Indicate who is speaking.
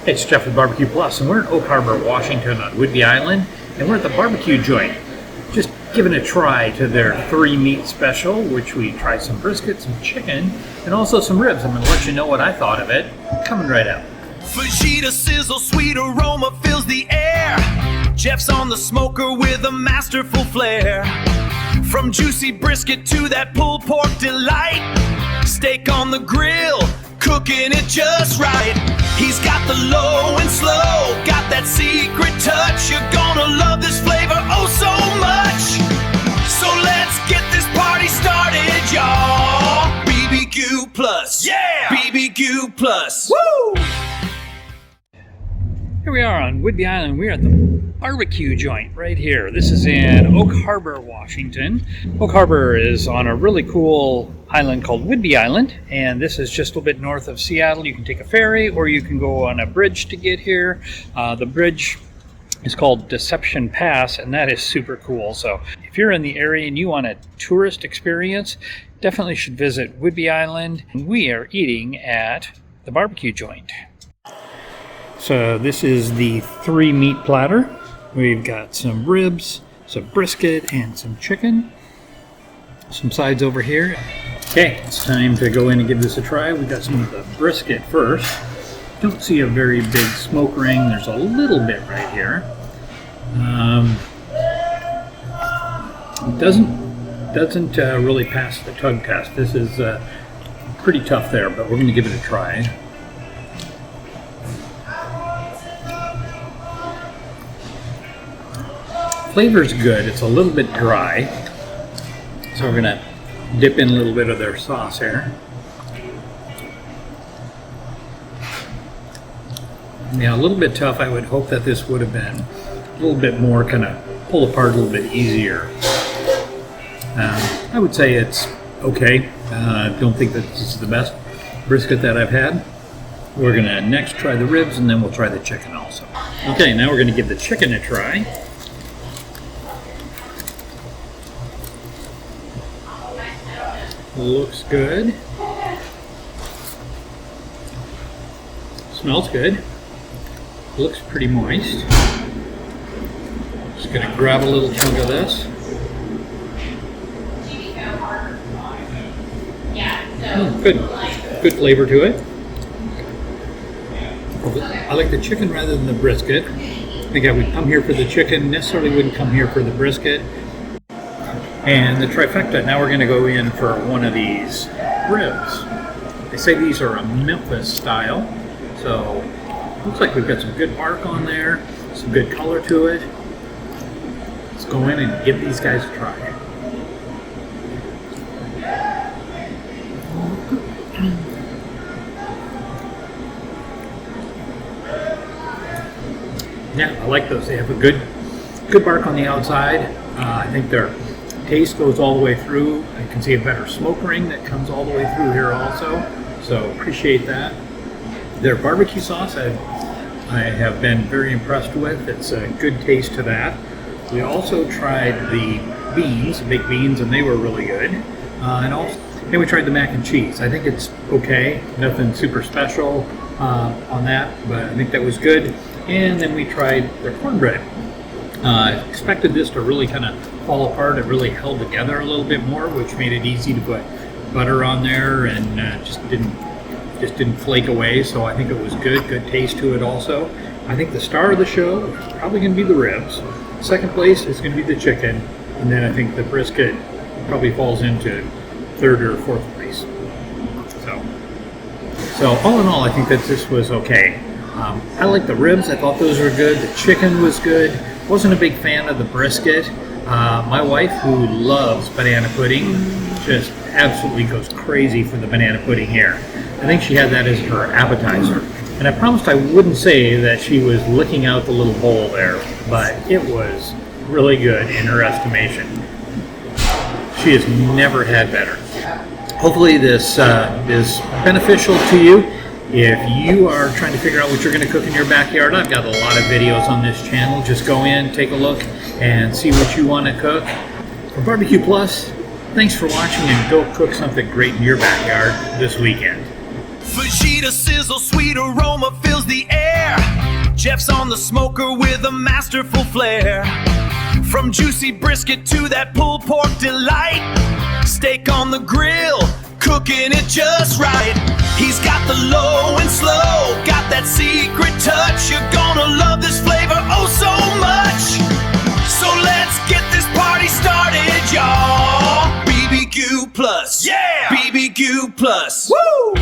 Speaker 1: Hey, it's Jeff with BBQ Plus, and we're in Oak Harbor, Washington on Whidbey Island, and we're at the barbecue joint. Just giving a try to their 3-meat special, which we tried some brisket, some chicken, and also some ribs. I'm going to let you know what I thought of it. Coming right up.
Speaker 2: Fajita sizzle, sweet aroma fills the air. Jeff's on the smoker with a masterful flair. From juicy brisket to that pulled pork delight. Steak on the grill, cooking it just right. He's got the low and slow, got that secret touch. You're gonna love this flavor oh so much. So let's get this party started, y'all. BBQ Plus, yeah! BBQ Plus, woo!
Speaker 1: Here we are on Whidbey Island. We're at the barbecue joint right here. This is in Oak Harbor, Washington. Oak Harbor is on a really cool island called Whidbey Island, and this is just a little bit north of Seattle. You can take a ferry or you can go on a bridge to get here. The bridge is called Deception Pass, and that is super cool. So if you're in the area and you want a tourist experience, definitely should visit Whidbey Island. We are eating at the barbecue joint. So this is the 3-meat platter. We've got some ribs, some brisket, and some chicken. Some sides over here. Okay, it's time to go in and give this a try. We got some of the brisket first. Don't see a very big smoke ring. There's a little bit right here. Doesn't really pass the tug test. This is pretty tough there, but we're going to give it a try. Flavor's good. It's a little bit dry, so we're gonna dip in a little bit of their sauce here. Yeah, a little bit tough. I would hope that this would have been a little bit more kind of pull apart a little bit easier. I would say it's okay. Don't think that this is the best brisket that I've had. We're gonna next try the ribs, and then we'll try the chicken also. Okay, now we're gonna give the chicken a try. Looks good. Smells good. Looks pretty moist. Just gonna grab a little chunk of this. Good flavor to it. I like the chicken rather than the brisket. I think I would come here for the chicken, necessarily wouldn't come here for the brisket. And the trifecta, now we're going to go in for one of these ribs. They say these are a Memphis style, so looks like we've got some good bark on there, some good color to it. Let's go in and give these guys a try. Yeah, I like those. They have a good bark on the outside. I think their taste goes all the way through. I can see a better smoke ring that comes all the way through here also, so appreciate that. Their barbecue sauce I have been very impressed with. It's a good taste to that. We also tried the beans, baked beans, and they were really good. And we tried the mac and cheese. I think it's okay, nothing super special on that, but I think that was good. And then we tried their cornbread. Expected this to really kind of fall apart. It really held together a little bit more, which made it easy to put butter on there, and just didn't flake away. So I think it was good taste to it also. I think the star of the show is probably going to be the ribs. Second place is going to be the chicken, and then I think the brisket probably falls into third or fourth place. So all in all, I think that this was okay. I like the ribs. I thought those were good. The chicken was good. Wasn't a big fan of the brisket. My wife, who loves banana pudding, just absolutely goes crazy for the banana pudding here. I think she had that as her appetizer. And I promised I wouldn't say that she was licking out the little bowl there, but it was really good in her estimation. She has never had better. Hopefully this is beneficial to you. If you are trying to figure out what you're going to cook in your backyard, I've got a lot of videos on this channel. Just go in, take a look, and see what you want to cook. For BBQ Plus, thanks for watching, and go cook something great in your backyard this weekend.
Speaker 2: Fajita sizzle, sweet aroma fills the air. Jeff's on the smoker with a masterful flair. From juicy brisket to that pulled pork delight, steak on the grill, cooking it just right. He's got the low and slow, got that secret touch. You're gonna love this flavor oh so much. So let's get this party started, y'all. BBQ Plus. Yeah! BBQ Plus. Woo!